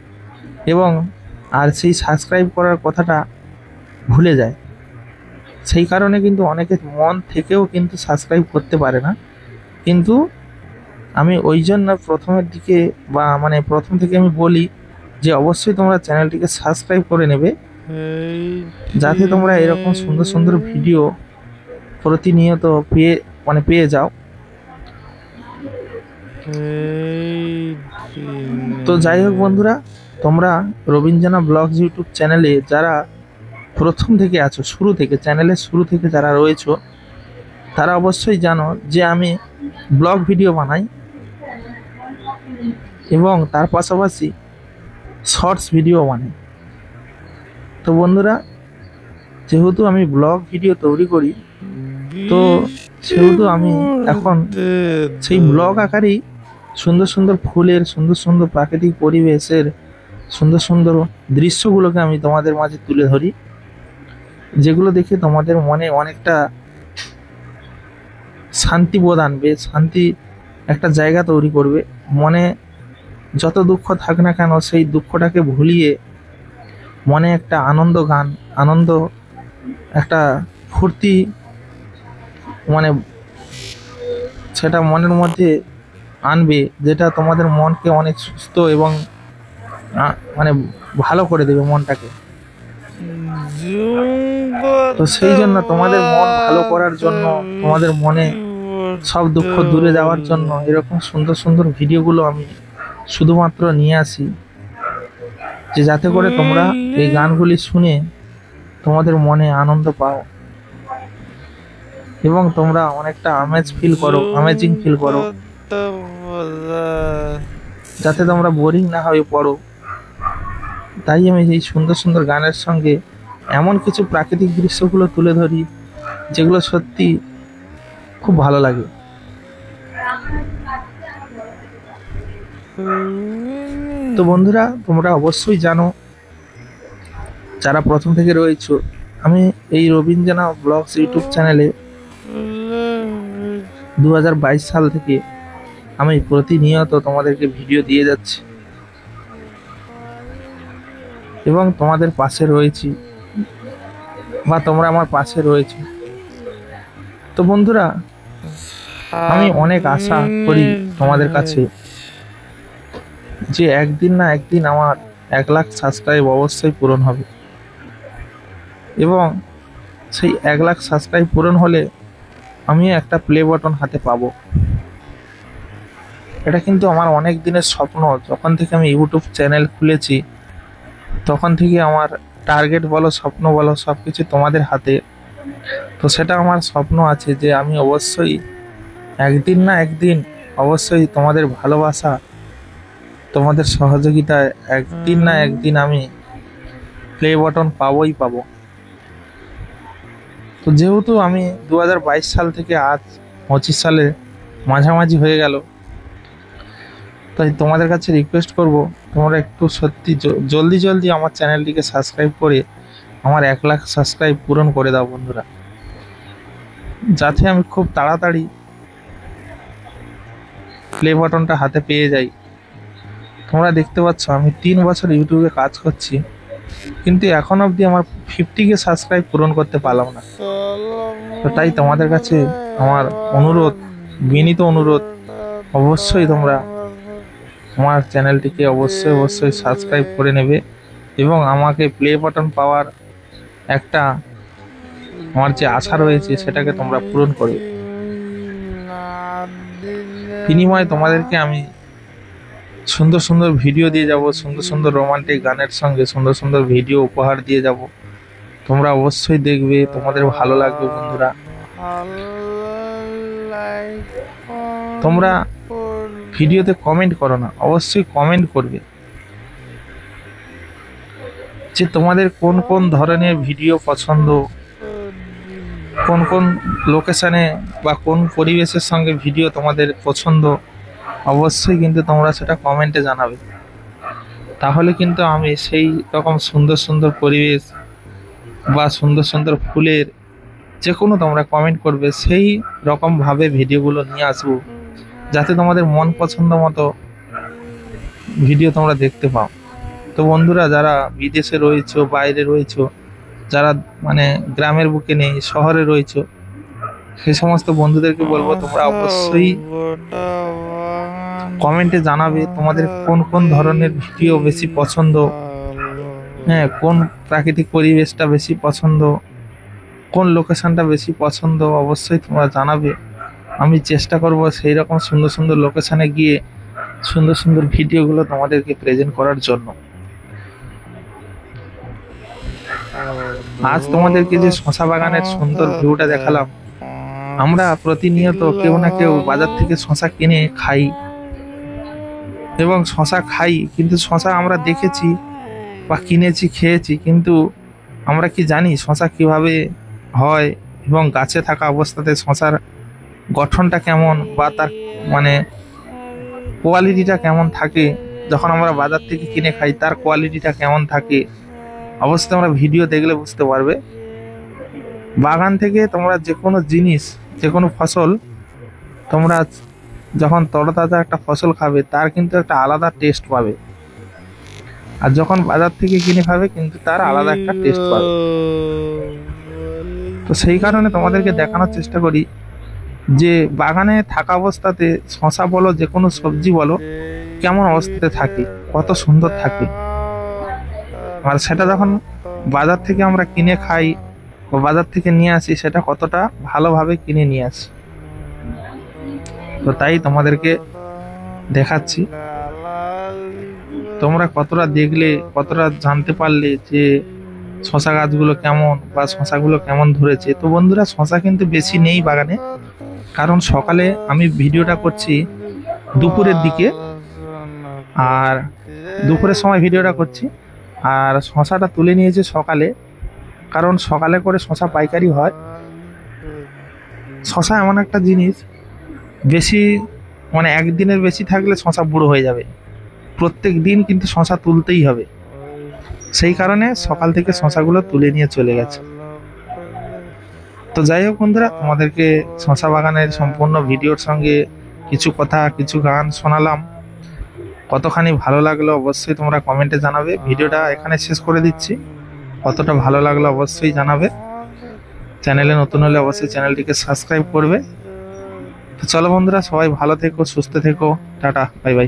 এবং আর সেই সাবস্ক্রাইব করার কথাটা ভুলে যায়। সেই কারণে কিন্তু অনেকে মন থেকেও কিন্তু সাবস্ক্রাইব করতে পারে না। কিন্তু আমি ওই জন্য প্রথমের দিকে বা মানে প্রথম থেকে আমি বলি যে অবশ্যই তোমরা চ্যানেলটিকে সাবস্ক্রাইব করে নেবে, যাতে তোমরা এরকম সুন্দর সুন্দর ভিডিও প্রতিনিয়ত পেয়ে যাও। তো তো যাই হোক বন্ধুরা, তোমরা রবীন্দ্রনাথ ব্লগস ইউটিউব চ্যানেলে যারা প্রথম থেকে আছো, শুরু থেকে, চ্যানেলের শুরু থেকে যারা রয়েছো, তারা অবশ্যই জানো যে আমি ব্লগ ভিডিও বানাই এবং তার পাশাপাশি শর্টস ভিডিও বানাই। তো বন্ধুরা, যেহেতু আমি ব্লগ ভিডিও তৈরি করি, তো সেহেতু আমি এখন সেই ব্লগ আকারেই সুন্দর সুন্দর ফুলের, সুন্দর সুন্দর প্রাকৃতিক পরিবেশের সুন্দর সুন্দর দৃশ্যগুলোকে আমি তোমাদের মাঝে তুলে ধরি, যেগুলো দেখে তোমাদের মনে অনেকটা শান্তি বোধ আনবে, শান্তি একটা জায়গা তৈরি করবে। মনে যত দুঃখ থাক না কেন, সেই দুঃখটাকে ভুলিয়ে মনে একটা আনন্দ গান, আনন্দ একটা ফুর্তি, মানে সেটা মনের মধ্যে আনবে, যেটা তোমাদের মনকে অনেক সুস্থ এবং মানে ভালো করে দেবে মনটাকে। তো সেই জন্য তোমাদের মন ভালো করার জন্য, তোমাদের মনে সব দুঃখ দূরে যাওয়ার জন্য এরকম সুন্দর সুন্দর ভিডিওগুলো আমি শুধুমাত্র নিয়ে আসি, যে যাতে করে তোমরা এই গানগুলি শুনে তোমাদের মনে আনন্দ পাও এবং তোমরা অনেকটা অ্যামেজিং ফিল করো, যাতে তোমরা বোরিং না হয়ে পড়ো। তাই আমি এই সুন্দর সুন্দর গানের সঙ্গে এমন কিছু প্রাকৃতিক দৃশ্যগুলো তুলে ধরি, যেগুলো সত্যি খুব ভালো লাগে। তো বন্ধুরা, তোমরা অবশ্যই জানো, যারা প্রথম থেকে রয়েছো, আমি এই রবীন্দ্রনাথ ব্লগস ইউটিউব চ্যানেলে 2022 সাল থেকে আমি প্রতিনিয়ত তোমাদেরকে ভিডিও দিয়ে যাচ্ছি এবং তোমাদের পাশে রয়েছি, বা তোমরা আমার পাশে রয়েছো। তো বন্ধুরা, আমি অনেক আশা করি তোমাদের কাছে যে একদিন না একদিন আমার 1 লাখ সাবস্ক্রাইব অবশ্যই পূরণ হবে, এবং সেই 1 লাখ সাবস্ক্রাইব পূরণ হলে আমি একটা প্লে বাটন হাতে পাবো। এটা কিন্তু আমার অনেক দিনের স্বপ্ন। যখন থেকে আমি ইউটিউব চ্যানেল খুলেছি, তখন থেকে আমার টার্গেট বলো, স্বপ্ন বলো, সব কিছু তোমাদের হাতে। তো সেটা আমার স্বপ্ন আছে যে আমি অবশ্যই একদিন না একদিন, অবশ্যই তোমাদের ভালোবাসা, তোমাদের সহযোগিতায় একদিন না একদিন আমি প্লে বাটন পাবোই পাবো। তো যেহেতু আমি 2022 সাল থেকে আজ 25 সালে মাঝামাঝি হয়ে গেল, তাই তোমাদের কাছে রিকোয়েস্ট করব, তোমরা একটু সত্যি জলদি জলদি আমার চ্যানেলটিকে সাবস্ক্রাইব করে আমার 1 লাখ সাবস্ক্রাইব পূরণ করে দাও বন্ধুরা, যাতে আমি খুব তাড়াতাড়ি প্লে বাটনটা হাতে পেয়ে যাই। তোমরা দেখতে পাচ্ছ আমি 3 বছর ইউটিউবে কাজ করছি, কিন্তু এখন অবধি আমার 50K সাবস্ক্রাইব পূরণ করতে পারলাম না। তো তাই তোমাদের কাছে আমার অনুরোধ, বিনীত অনুরোধ, অবশ্যই তোমরা আমার চ্যানেলটিকে অবশ্যই সাবস্ক্রাইব করে নেবে এবং আমাকে প্লে বাটন পাওয়ার একটা আমার যে আশা রয়েছে সেটাকে তোমরা পূরণ করবে। বিনিময়ে তোমাদেরকে আমি সুন্দর সুন্দর ভিডিও দিয়ে যাব, সুন্দর সুন্দর রোমান্টিক গানের সঙ্গে সুন্দর সুন্দর ভিডিও উপহার দিয়ে যাব। তোমরা অবশ্যই দেখবে, তোমাদের ভালো লাগবে বন্ধুরা। তোমরা ভিডিওতে কমেন্ট করো না, অবশ্যই কমেন্ট করবে যে তোমাদের কোন কোন ধরনের ভিডিও পছন্দ, কোন কোন লোকেশনে বা কোন পরিবেশের সঙ্গে ভিডিও তোমাদের পছন্দ। অবশ্যই কিন্তু তোমরা সেটা কমেন্টে জানাবে, তাহলে কিন্তু আমি সেই রকম সুন্দর সুন্দর পরিবেশ বা সুন্দর সুন্দর ফুলের, যে কোনো তোমরা কমেন্ট করবে, সেই রকমভাবে ভিডিওগুলো নিয়ে আসবো, যাতে তোমাদের মন পছন্দ মতো ভিডিও তোমরা দেখতে পাও। তো বন্ধুরা, যারা বিদেশে রয়েছো, বাইরে রয়েছো, যারা মানে গ্রামের বুকে নেই, শহরে রয়েছো, সেই সমস্ত বন্ধুদেরকে বলবো তোমরা অবশ্যই কমেন্টে জানাবে তোমাদের কোন কোন ধরনের ভিডিও বেশি পছন্দ, হ্যাঁ, কোন প্রাকৃতিক পরিবেশটা বেশি পছন্দ, কোন লোকেশনটা বেশি পছন্দ, অবশ্যই তোমরা জানাবে। আমি চেষ্টা করব সেই রকম সুন্দর সুন্দর লোকেশনে গিয়ে সুন্দর সুন্দর ভিডিওগুলো তোমাদেরকে প্রেজেন্ট করার জন্য। আজ তোমাদেরকে যে শশা বাগানের সুন্দর ভিউটা দেখালাম, আমরা প্রতিনিয়ত কেউ না কেউ বাজার থেকে শশা কিনে খাই এবং শশা খাই, কিন্তু শশা আমরা দেখেছি বা কিনেছি, খেয়েছি, কিন্তু আমরা কি জানি শশা কিভাবে হয় এবং গাছে থাকা অবস্থাতে শশার গঠনটা কেমন বা তার মানে কোয়ালিটিটা কেমন থাকে, যখন আমরা বাজার থেকে কিনে খাই তার কোয়ালিটিটা কেমন থাকে, অবশ্যই তোমরা ভিডিও দেখলে বুঝতে পারবে। বাগান থেকে তোমরা যে কোনো জিনিস, যে কোনো ফসল তোমরা যখন তরতাজা একটা ফসল খাবে তার কিন্তু একটা আলাদা টেস্ট পাবে, আর যখন বাজার থেকে কিনে খাবে কিন্তু তার আলাদা একটা টেস্ট পাবে। তো সেই কারণে তোমাদেরকে দেখানোর চেষ্টা করি যে বাগানে থাকা অবস্থাতে শশা বলো, যে কোনো সবজি বলো, কেমন অবস্থাতে থাকে, কত সুন্দর থাকে, আর সেটা যখন বাজার থেকে আমরা কিনে খাই বা বাজার থেকে নিয়ে আসি সেটা কতটা ভালোভাবে কিনে নিয়ে আসি। তো তাই তোমাদেরকে দেখাচ্ছি, তোমরা কতটা দেখলে, কতটা জানতে পারলে যে শশা গাছগুলো কেমন বা শশাগুলো কেমন ধরেছে। তো বন্ধুরা, শশা কিন্তু বেশি নেই বাগানে, কারণ সকালে আমি ভিডিওটা করছি দুপুরের দিকে, আর দুপুরের সময় ভিডিওটা করছি, আর শশাটা তুলে নিয়েছে সকালে, কারণ সকালে করে শশা পাইকারি হয়। শশা এমন একটা জিনিস, বেশি মানে একদিনের বেশি থাকলে শশা বুড়ো হয়ে যাবে, প্রত্যেক দিন কিন্তু শশা তুলতেই হবে। সেই কারণে সকাল থেকে শশাগুলো তুলে নিয়ে চলে গেছে। তো যাই হোক বন্ধুরা, তোমাদেরকে শশা বাগানের সম্পূর্ণ ভিডিওর সঙ্গে কিছু কথা, কিছু গান শোনালাম। কতখানি ভালো লাগলো অবশ্যই তোমরা কমেন্টে জানাবে। ভিডিওটা এখানে শেষ করে দিচ্ছি, কতটা ভালো লাগলো অবশ্যই জানাবে। চ্যানেলে নতুন হলে অবশ্যই চ্যানেলটিকে সাবস্ক্রাইব করবে। তো চলো বন্ধুরা, সবাই ভালো থেকো, সুস্থ থেকো, টাটা, বাই বাই।